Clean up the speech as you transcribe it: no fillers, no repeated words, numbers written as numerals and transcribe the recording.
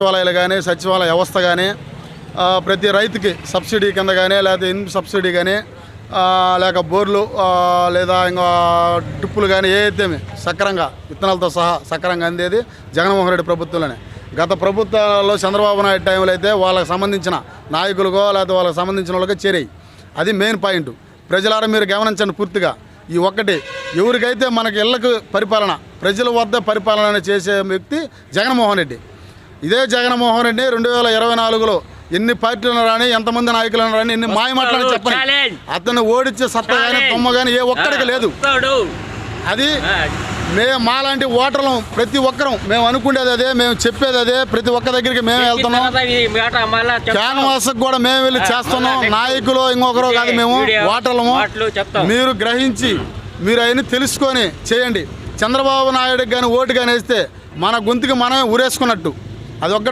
సచివాలయాలు కానీ సచివాలయ వ్యవస్థ కానీ ప్రతి రైతుకి సబ్సిడీ కింద కానీ లేకపోతే ఇన్ సబ్సిడీ కానీ లేక బోర్లు లేదా ఇంకా టిప్పులు కానీ ఏదైతే సక్రంగా విత్తనాలతో సహా సక్రంగా అందేది జగన్మోహన్ రెడ్డి ప్రభుత్వంలోనే. గత ప్రభుత్వాల్లో చంద్రబాబు నాయుడు టైంలో అయితే వాళ్ళకి సంబంధించిన నాయకులకో లేకపోతే వాళ్ళకి సంబంధించిన వాళ్ళకో చేరాయి. అది మెయిన్ పాయింట్. ప్రజలారా మీరు గమనించండి పూర్తిగా. ఈ ఒక్కటి ఎవరికైతే మనకి ఇళ్లకు పరిపాలన ప్రజల వద్ద పరిపాలన చేసే వ్యక్తి జగన్మోహన్ రెడ్డి. ఇదే జగన్మోహన్ రెడ్డి 2024లో ఎన్ని పార్టీలను రాని ఎంతమంది నాయకులను రాని ఎన్ని మాయమాటలని చెప్పండి, అతను ఓడించే సత్తా కానీ తొమ్మ కానీ ఏ ఒక్కడికి లేదు. అది మాలాంటి ఓటర్లు ప్రతి ఒక్కరం మేము అనుకునేది అదే, మేము చెప్పేది అదే. ప్రతి ఒక్క దగ్గరికి మేము వెళ్తున్నాం, క్యాన్వాస్కి కూడా మేము వెళ్ళి చేస్తున్నాం. నాయకులు ఇంకొకరు కాదు, మేము ఓటర్లము. మీరు గ్రహించి మీరు అవన్నీ తెలుసుకొని చేయండి. చంద్రబాబు నాయుడుకి కానీ ఓటు కానీ వేస్తే మన గొంతుకి మనమే ఊరేసుకున్నట్టు. అది ఒక్కటి